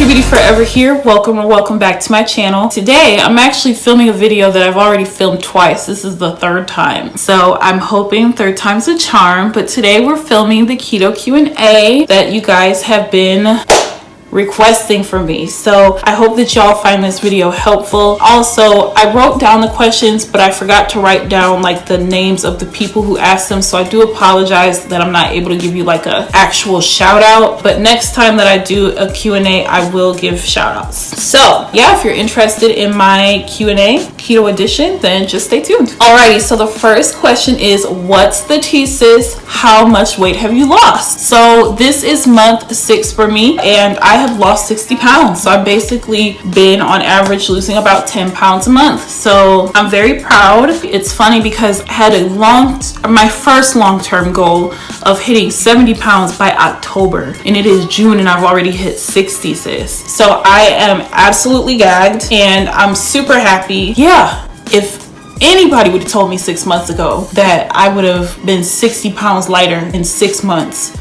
Beauty Forever here. Welcome or welcome back to my channel. Today I'm actually filming a video that I've already filmed twice. This is the third time, so I'm hoping third time's a charm. But today we're filming the keto Q&A that you guys have been requesting for me, so I hope that y'all find this video helpful. Also, I wrote down the questions, but I forgot to write down like the names of the people who asked them, so I do apologize that I'm not able to give you like a actual shout out, but next time that I do a Q&A I will give shout outs. So yeah, if you're interested in my Q&A keto edition, then just stay tuned. Alrighty, so the first question is, what's the tea, sis? How much weight have you lost? So this is month 6 for me, and I have lost 60 pounds. So I've basically been on average losing about 10 pounds a month. So I'm very proud. It's funny because I had my first long-term goal of hitting 70 pounds by October, and it is June and I've already hit 60, sis. So I am absolutely gagged and I'm super happy. Yeah, if anybody would have told me 6 months ago that I would have been 60 pounds lighter in 6 months,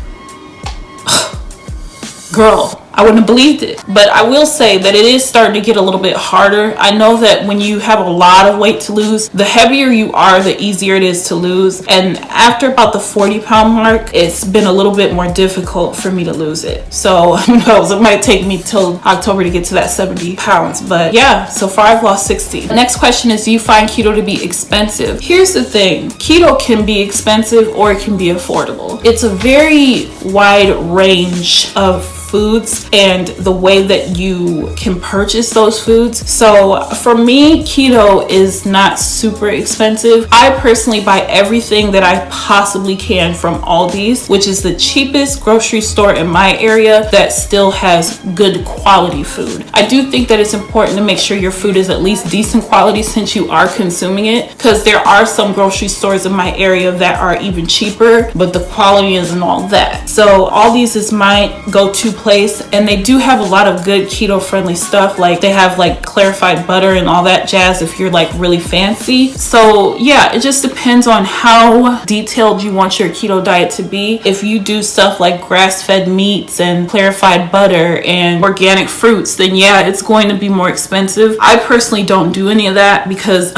girl, I wouldn't have believed it. But I will say that it is starting to get a little bit harder. I know that when you have a lot of weight to lose, the heavier you are, the easier it is to lose. And after about the 40-pound mark, it's been a little bit more difficult for me to lose it. So who knows, it might take me till October to get to that 70 pounds. But yeah, so far I've lost 60. The next question is, do you find keto to be expensive? Here's the thing, keto can be expensive or it can be affordable. It's a very wide range of foods and the way that you can purchase those foods. So for me, keto is not super expensive. I personally buy everything that I possibly can from Aldi's, which is the cheapest grocery store in my area that still has good quality food. I do think that it's important to make sure your food is at least decent quality since you are consuming it, because there are some grocery stores in my area that are even cheaper, but the quality isn't all that. So Aldi's is my go-to place, and they do have a lot of good keto friendly stuff. Like they have like clarified butter and all that jazz if you're like really fancy. So yeah, it just depends on how detailed you want your keto diet to be. If you do stuff like grass-fed meats and clarified butter and organic fruits, then yeah, it's going to be more expensive. I personally don't do any of that because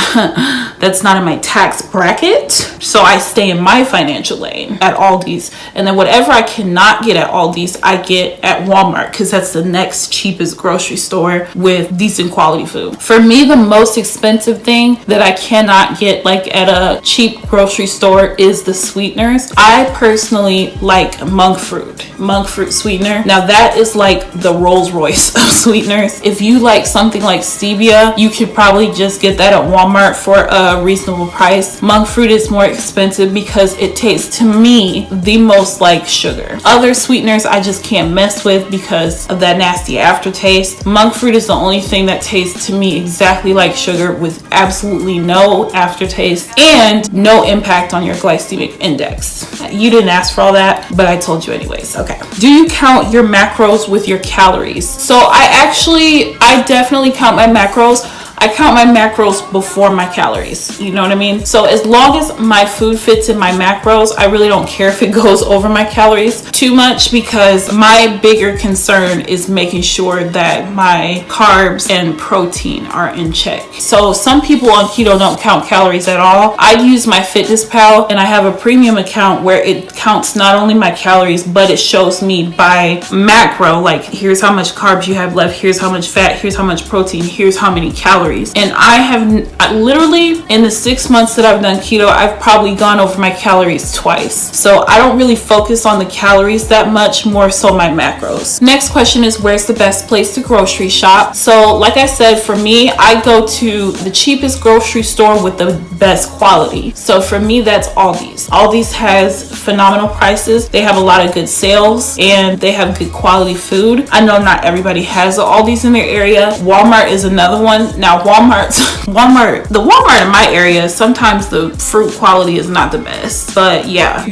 that's not in my tax bracket, so I stay in my financial lane at Aldi's, and then whatever I cannot get at Aldi's I get at Walmart, because that's the next cheapest grocery store with decent quality food. For me, the most expensive thing that I cannot get like at a cheap grocery store is the sweeteners. I personally like monk fruit sweetener. Now that is like the Rolls Royce of sweeteners. If you like something like stevia, you could probably just get that at Walmart for a reasonable price. Monk fruit is more expensive because it tastes to me the most like sugar. Other sweeteners I just can't mess with because of that nasty aftertaste. Monk fruit is the only thing that tastes to me exactly like sugar with absolutely no aftertaste and no impact on your glycemic index. You didn't ask for all that, but I told you anyways. Okay. Do you count your macros with your calories? So I definitely count my macros. I count my macros before my calories, you know what I mean? So as long as my food fits in my macros, I really don't care if it goes over my calories too much, because my bigger concern is making sure that my carbs and protein are in check. So some people on keto don't count calories at all. I use my FitnessPal, and I have a premium account where it counts not only my calories, but it shows me by macro, like here's how much carbs you have left, here's how much fat, here's how much protein, here's how many calories. And I literally, in the 6 months that I've done keto, I've probably gone over my calories twice. So I don't really focus on the calories that much, more so my macros. Next question is, where's the best place to grocery shop? So like I said, for me, I go to the cheapest grocery store with the best quality. So for me, that's Aldi's. Aldi's has phenomenal prices. They have a lot of good sales and they have good quality food. I know not everybody has Aldi's in their area. Walmart is another one. Now Now Walmart, the Walmart in my area, sometimes the fruit quality is not the best. But yeah,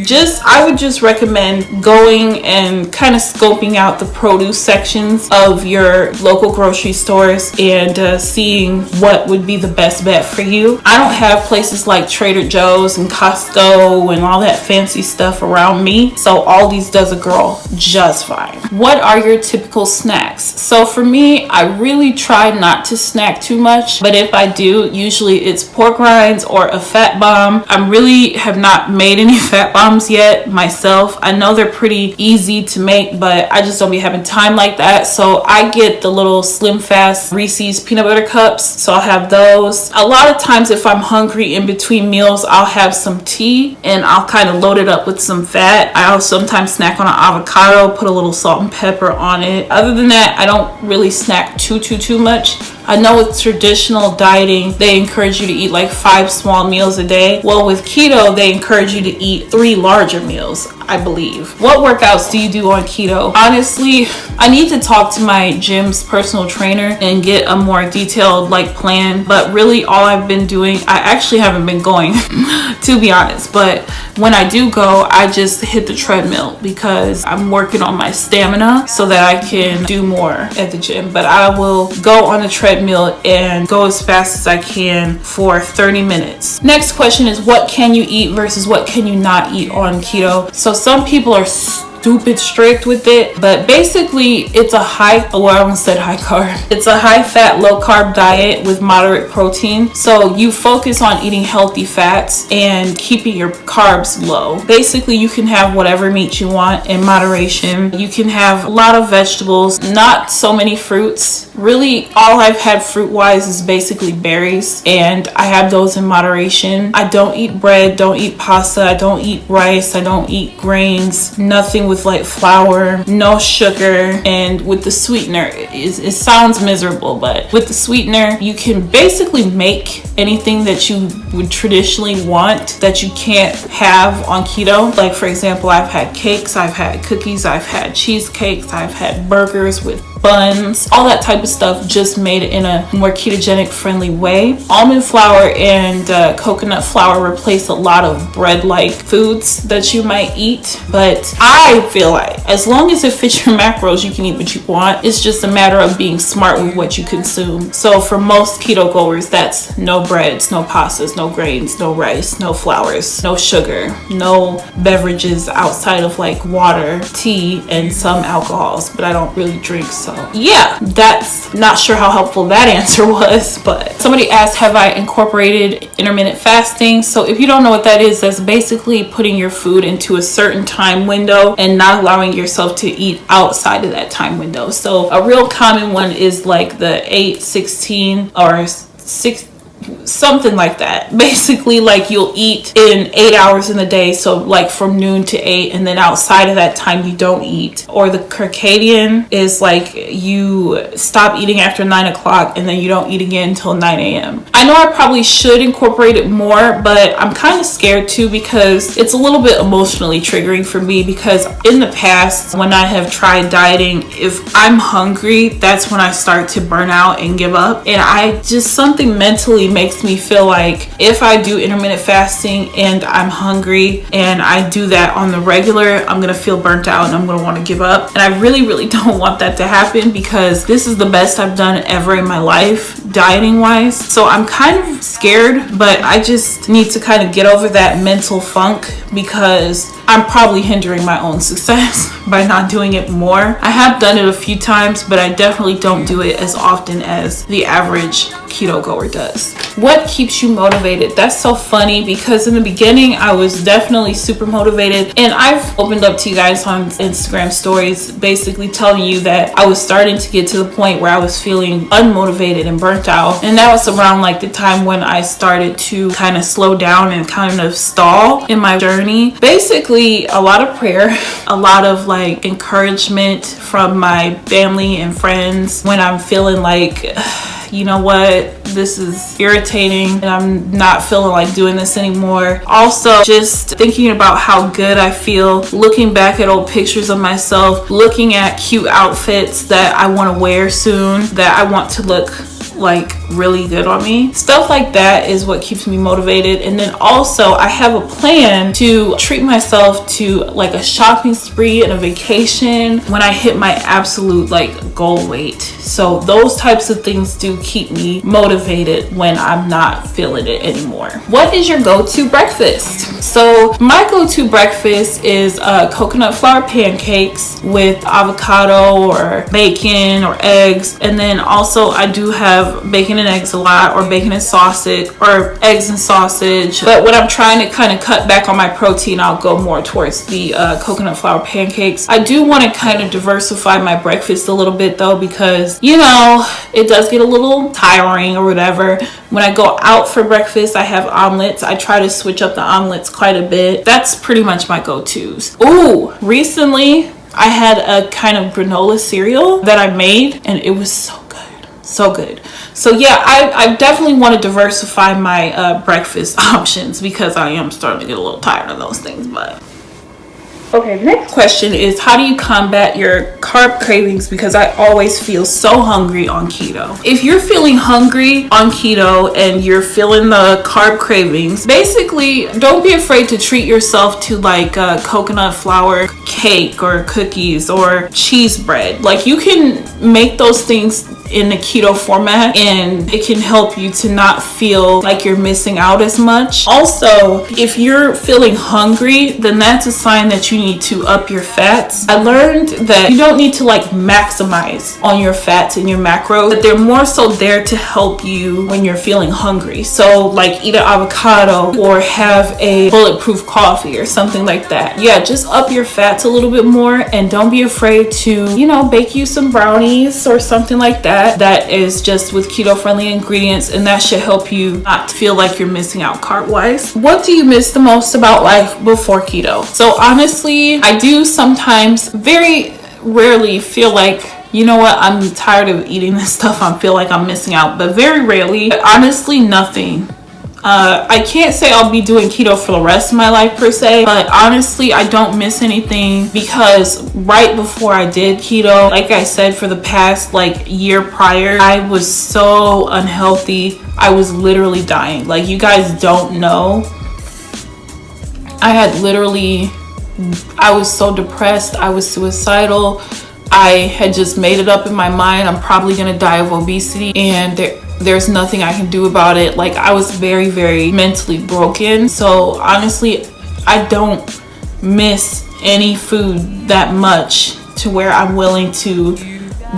I would just recommend going and kind of scoping out the produce sections of your local grocery stores and seeing what would be the best bet for you. I don't have places like Trader Joe's and Costco and all that fancy stuff around me, so Aldi's does a girl just fine. What are your typical snacks? So for me, I really try not to snack too much, but if I do, usually it's pork rinds or a fat bomb. I really have not made any fat bombs yet myself. I know they're pretty easy to make, but I just don't be having time like that. So I get the little Slim Fast Reese's peanut butter cups. So I'll have those. A lot of times if I'm hungry in between meals, I'll have some tea and I'll kind of load it up with some fat. I'll sometimes snack on an avocado, put a little salt and pepper on it. Other than that, I don't really snack too much. I know with traditional dieting, they encourage you to eat like 5 small meals a day. Well, with keto, they encourage you to eat 3 larger meals, I believe. What workouts do you do on keto? Honestly, I need to talk to my gym's personal trainer and get a more detailed plan, but really all I've been doing, I actually haven't been going to be honest, but when I do go, I just hit the treadmill because I'm working on my stamina so that I can do more at the gym. But I will go on the treadmill and go as fast as I can for 30 minutes. Next question is, what can you eat versus what can you not eat on keto? So some people are stupid strict with it, but basically it's a high carb. It's a high fat, low carb diet with moderate protein. So you focus on eating healthy fats and keeping your carbs low. Basically, you can have whatever meat you want in moderation. You can have a lot of vegetables, not so many fruits. Really, all I've had fruit wise is basically berries, and I have those in moderation. I don't eat bread, don't eat pasta, I don't eat rice, I don't eat grains, nothing with flour, no sugar. And with the sweetener, it sounds miserable, but with the sweetener, you can basically make anything that you would traditionally want that you can't have on keto. Like for example, I've had cakes, I've had cookies, I've had cheesecakes, I've had burgers with buns, all that type of stuff, just made it in a more ketogenic friendly way. Almond flour and coconut flour replace a lot of bread-like foods that you might eat, but I feel like as long as it fits your macros, you can eat what you want. It's just a matter of being smart with what you consume. So for most keto goers, that's no breads, no pastas, no grains, no rice, no flours, no sugar, no beverages outside of water, tea, and some alcohols, but I don't really drink. So yeah, that's not sure how helpful that answer was, but somebody asked, have I incorporated intermittent fasting? So if you don't know what that is, that's basically putting your food into a certain time window and not allowing yourself to eat outside of that time window. So a real common one is the 8-16 or 6, something like that. Basically, you'll eat in 8 hours in the day, so from noon to 8, and then outside of that time you don't eat. Or the circadian is you stop eating after 9 o'clock and then you don't eat again until 9 a.m. I know I probably should incorporate it more, but I'm kind of scared too because it's a little bit emotionally triggering for me, because in the past when I have tried dieting, if I'm hungry, that's when I start to burn out and give up. And something mentally makes me feel like if I do intermittent fasting and I'm hungry and I do that on the regular, I'm gonna feel burnt out and I'm gonna want to give up. And I really don't want that to happen, because this is the best I've done ever in my life dieting wise. So I'm kind of scared, but I just need to kind of get over that mental funk, because I'm probably hindering my own success by not doing it more. I have done it a few times, but I definitely don't do it as often as the average keto goer does. What keeps you motivated? That's so funny, because in the beginning I was definitely super motivated, and I've opened up to you guys on Instagram stories basically telling you that I was starting to get to the point where I was feeling unmotivated and burnt out, and that was around the time when I started to kind of slow down and kind of stall in my journey. Basically a lot of prayer, a lot of encouragement from my family and friends when I'm feeling you know what, this is irritating and I'm not feeling like doing this anymore. Also, just thinking about how good I feel, looking back at old pictures of myself, looking at cute outfits that I want to wear soon, that I want to look like really good on me. Stuff like that is what keeps me motivated. And then also I have a plan to treat myself to like a shopping spree and a vacation when I hit my absolute like goal weight. So those types of things do keep me motivated when I'm not feeling it anymore. What is your go-to breakfast? So my go-to breakfast is coconut flour pancakes with avocado or bacon or eggs. And then also I do have bacon and eggs a lot, or bacon and sausage, or eggs and sausage. But when I'm trying to kind of cut back on my protein, I'll go more towards the coconut flour pancakes. I do want to kind of diversify my breakfast a little bit though, because you know, it does get a little tiring or whatever. When I go out for breakfast, I have omelets. I try to switch up the omelets quite a bit. That's pretty much my go-tos. Ooh, recently I had a kind of granola cereal that I made and it was so good. So good. So yeah, I definitely want to diversify my breakfast options because I am starting to get a little tired of those things. But okay, next question is, how do you combat your carb cravings? Because I always feel so hungry on keto. If you're feeling hungry on keto and you're feeling the carb cravings, basically don't be afraid to treat yourself to like coconut flour cake or cookies or cheese bread. Like you can make those things in the keto format and it can help you to not feel like you're missing out as much. Also, if you're feeling hungry, then that's a sign that you need to up your fats. I learned that you don't need to like maximize on your fats and your macros, but they're more so there to help you when you're feeling hungry. So like eat an avocado or have a bulletproof coffee or something like that. Yeah, just up your fats a little bit more and don't be afraid to, you know, bake you some brownies or something like that. That is just with keto friendly ingredients, and that should help you not feel like you're missing out carb wise. What do you miss the most about life before keto? So honestly, I do sometimes, very rarely, feel like, you know what, I'm tired of eating this stuff. I feel like I'm missing out, but very rarely. Honestly, nothing. I can't say I'll be doing keto for the rest of my life per se, but honestly I don't miss anything, because right before I did keto, like I said, for the past like year prior, I was so unhealthy. I was literally dying. Like, you guys don't know, I was so depressed. I was suicidal. I had just made it up in my mind I'm probably gonna die of obesity, and there's nothing I can do about it. Like, I was very, very mentally broken. So honestly, I don't miss any food that much to where I'm willing to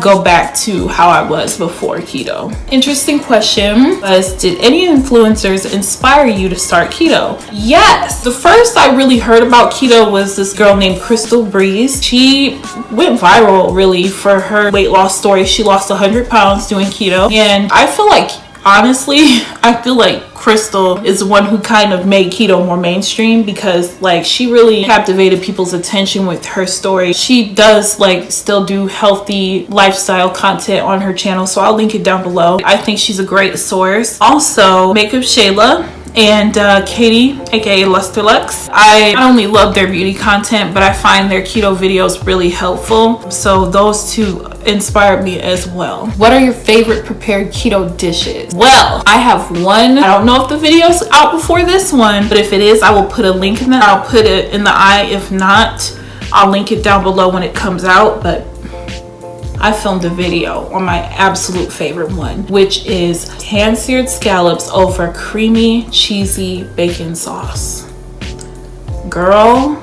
go back to how I was before keto. Interesting question was, did any influencers inspire you to start keto? Yes. The first I really heard about keto was this girl named Crystal Breeze. She went viral really for her weight loss story. She lost 100 pounds doing keto, and I feel like, honestly, I feel like Crystal is the one who kind of made keto more mainstream, because like she really captivated people's attention with her story. She does like still do healthy lifestyle content on her channel, so I'll link it down below. I think she's a great source. Also, Makeup Shayla and Katie, aka Luster Lux. I not only love their beauty content, but I find their keto videos really helpful. So those two inspired me as well. What are your favorite prepared keto dishes? Well, I have one. I don't know if the video's out before this one, but if it is, I will put a link in there. I'll put it in the eye. If not, I'll link it down below when it comes out. But I filmed a video on my absolute favorite one, which is hand-seared scallops over creamy, cheesy bacon sauce. Girl,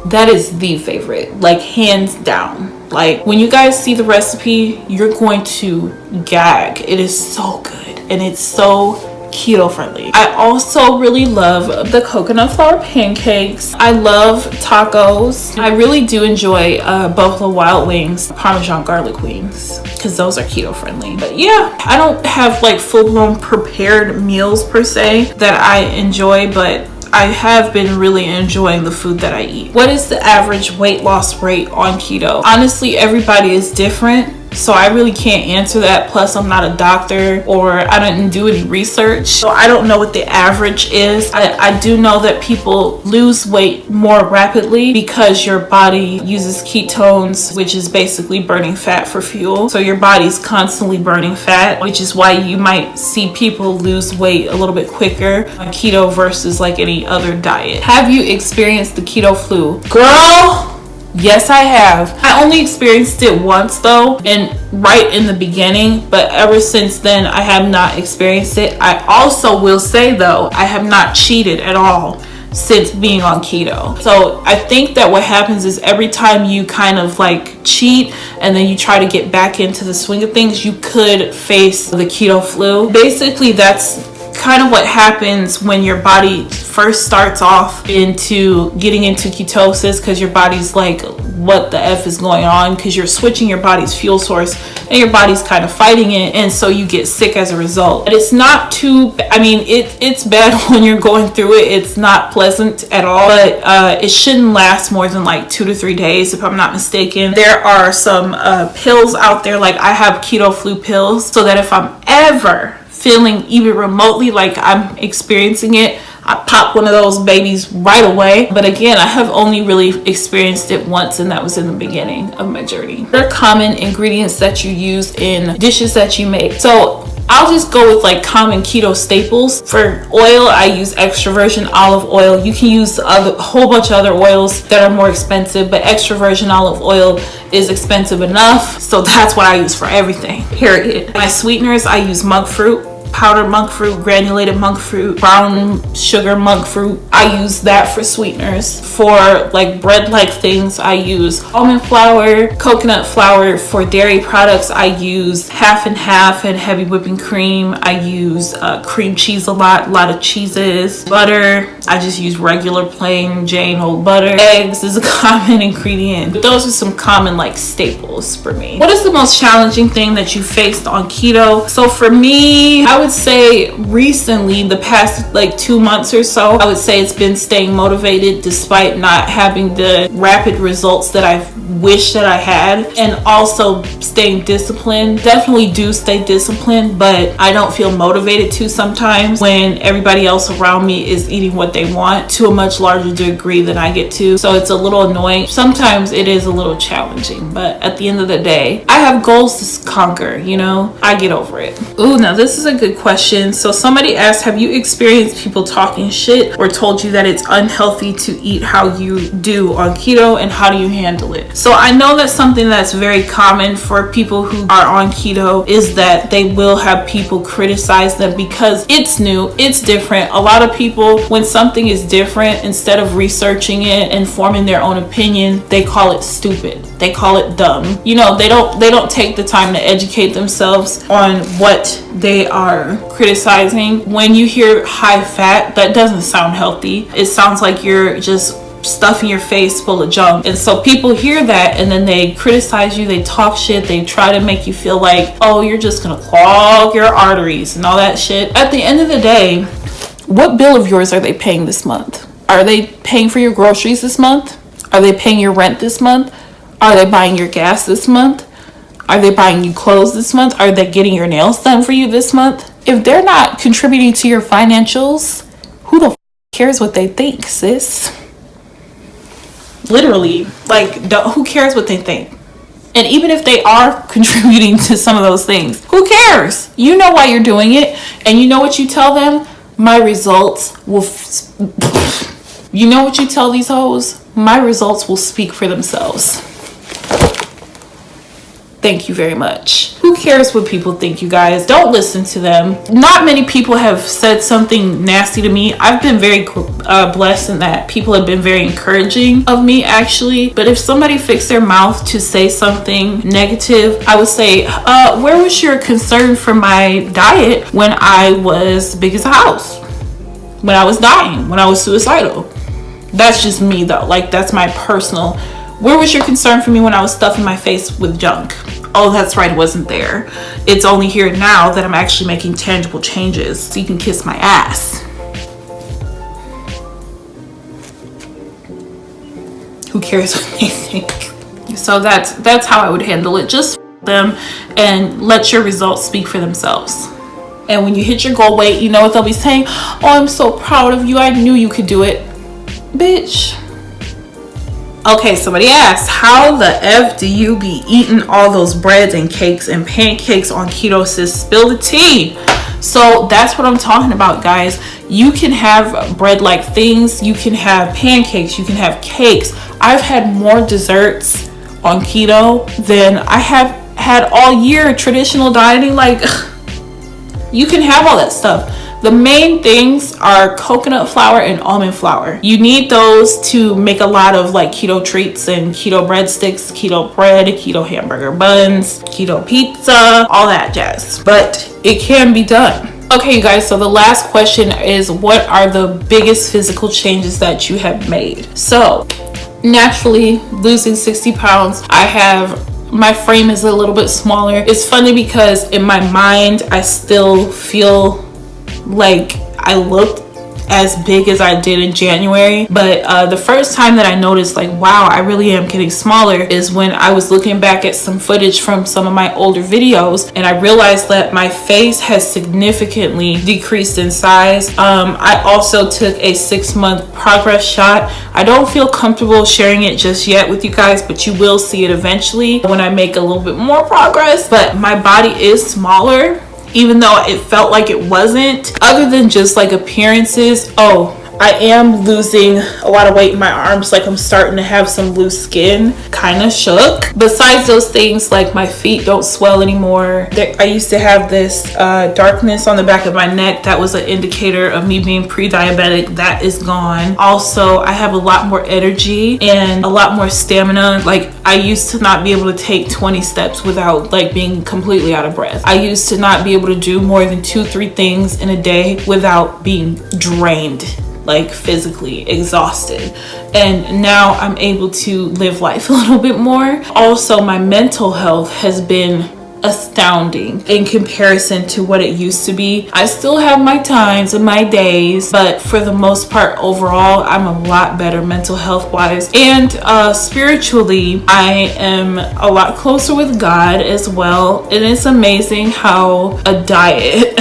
that is the favorite, like hands down. Like, when you guys see the recipe, you're going to gag. It is so good, and it's so keto friendly. I also really love the coconut flour pancakes. I love tacos. I really do enjoy Buffalo Wild Wings Parmesan garlic wings, because those are keto friendly. But yeah, I don't have like full-blown prepared meals per se that I enjoy, but I have been really enjoying the food that I eat. What is the average weight loss rate on keto? Honestly, everybody is different. So I really can't answer that. Plus, I'm not a doctor or I didn't do any research. So I don't know what the average is. I do know that people lose weight more rapidly because your body uses ketones, which is basically burning fat for fuel. So your body's constantly burning fat, which is why you might see people lose weight a little bit quicker on keto versus like any other diet. Have you experienced the keto flu? Girl, yes, I have. I only experienced it once though, and right in the beginning, but ever since then I have not experienced it. I also will say though, I have not cheated at all since being on keto. So I think that what happens is every time you kind of like cheat and then you try to get back into the swing of things, you could face the keto flu. Basically, that's kind of what happens when your body first starts off into getting into ketosis, because your body's like, what the F is going on? Because you're switching your body's fuel source and your body's kind of fighting it, and so you get sick as a result. But it's not too, I mean, it's bad when you're going through it. It's not pleasant at all, but it shouldn't last more than like 2 to 3 days if I'm not mistaken. There are some pills out there, like I have keto flu pills, so that if I'm ever feeling even remotely like I'm experiencing it, I pop one of those babies right away. But again, I have only really experienced it once, and that was in the beginning of my journey. What are common ingredients that you use in dishes that you make? So I'll just go with like common keto staples. For oil, I use extra virgin olive oil. You can use a whole bunch of other oils that are more expensive, but extra virgin olive oil is expensive enough, so that's what I use for everything, period. My sweeteners, I use monk fruit, powdered monk fruit, granulated monk fruit, brown sugar monk fruit. I use that for sweeteners. For like bread like things, I use almond flour, coconut flour. For dairy products, I use half and half and heavy whipping cream. I use cream cheese a lot of cheeses. Butter, I just use regular plain Jane old butter. Eggs is a common ingredient. But those are some common like staples for me. What is the most challenging thing that you faced on keto? So for me, I would say recently, the past like 2 months or so, I would say it's been staying motivated despite not having the rapid results that I wish that I had, and also staying disciplined. Definitely do stay disciplined, but I don't feel motivated to sometimes when everybody else around me is eating what they want to a much larger degree than I get to. So it's a little annoying. Sometimes it is a little challenging, but at the end of the day, I have goals to conquer, you know? I get over it. Ooh, now this is a good question. So somebody asked, have you experienced people talking shit or told you that it's unhealthy to eat how you do on keto, and how do you handle it? So I know that something that's very common for people who are on keto is that they will have people criticize them because it's new, it's different. A lot of people, when something is different, instead of researching it and forming their own opinion, they call it stupid. They call it dumb. You know, they don't take the time to educate themselves on what they are criticizing. When you hear high fat, that doesn't sound healthy. It sounds like you're just stuffing your face full of junk. And so people hear that and then they criticize you, they talk shit, they try to make you feel like, oh, you're just gonna clog your arteries and all that shit. At the end of the day, what bill of yours are they paying this month? Are they paying for your groceries this month? Are they paying your rent this month? Are they buying your gas this month? Are they buying you clothes this month? Are they getting your nails done for you this month? If they're not contributing to your financials, who the cares what they think, sis? Literally, like, who cares what they think? And even if they are contributing to some of those things, who cares? You know why you're doing it, and you know what you tell them? My results will... You know what you tell these hoes? My results will speak for themselves. Thank you very much. Who cares what people think, you guys? Don't listen to them. Not many people have said something nasty to me. I've been very blessed in that people have been very encouraging of me, actually. But if somebody fixed their mouth to say something negative, I would say, where was your concern for my diet when I was big as a house? When I was dying? When I was suicidal? That's just me, though. Like, that's my personal... Where was your concern for me when I was stuffing my face with junk? Oh, that's right, it wasn't there. It's only here now that I'm actually making tangible changes, so you can kiss my ass. Who cares what they think? So that's how I would handle it. Just them and let your results speak for themselves. And when you hit your goal weight, you know what they'll be saying? Oh, I'm so proud of you. I knew you could do it. Bitch. Okay, somebody asked, how the F do you be eating all those breads and cakes and pancakes on keto, sis? Spill the tea. So that's what I'm talking about, guys. You can have bread-like things. You can have pancakes. You can have cakes. I've had more desserts on keto than I have had all year traditional dieting. Like, you can have all that stuff. The main things are coconut flour and almond flour. You need those to make a lot of like keto treats and keto breadsticks, keto bread, keto hamburger buns, keto pizza, all that jazz. But it can be done. Okay, you guys, so the last question is, what are the biggest physical changes that you have made? So naturally, losing 60 pounds, my frame is a little bit smaller. It's funny because in my mind, I still feel like I look as big as I did in January, but the first time that I noticed like, wow, I really am getting smaller, is when I was looking back at some footage from some of my older videos, and I realized that my face has significantly decreased in size. I also took a 6-month progress shot. I don't feel comfortable sharing it just yet with you guys, but you will see it eventually when I make a little bit more progress. But my body is smaller, even though it felt like it wasn't. Other than just like appearances, I am losing a lot of weight in my arms. Like, I'm starting to have some loose skin, kind of shook. Besides those things, like my feet don't swell anymore. I used to have this darkness on the back of my neck that was an indicator of me being pre-diabetic. That is gone. Also, I have a lot more energy and a lot more stamina. Like, I used to not be able to take 20 steps without like being completely out of breath. I used to not be able to do more than 2-3 things in a day without being drained, like physically exhausted. And now I'm able to live life a little bit more. Also, my mental health has been astounding in comparison to what it used to be. I still have my times and my days, but for the most part, overall, I'm a lot better mental health wise. And spiritually, I am a lot closer with God as well. And it's amazing how a diet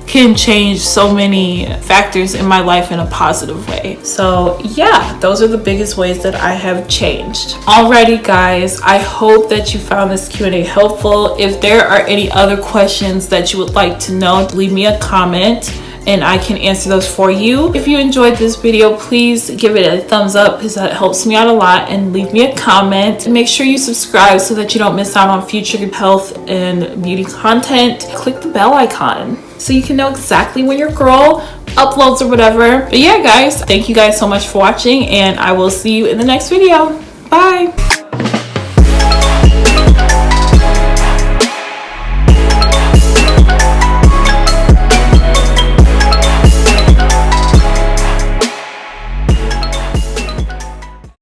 can change so many factors in my life in a positive way. So yeah, those are the biggest ways that I have changed. Alrighty guys, I hope that you found this Q&A helpful. If there are any other questions that you would like to know, leave me a comment and I can answer those for you. If you enjoyed this video, please give it a thumbs up because that helps me out a lot, and leave me a comment. And make sure you subscribe so that you don't miss out on future health and beauty content. Click the bell icon so you can know exactly when your girl uploads or whatever. But yeah guys, thank you guys so much for watching, and I will see you in the next video. Bye.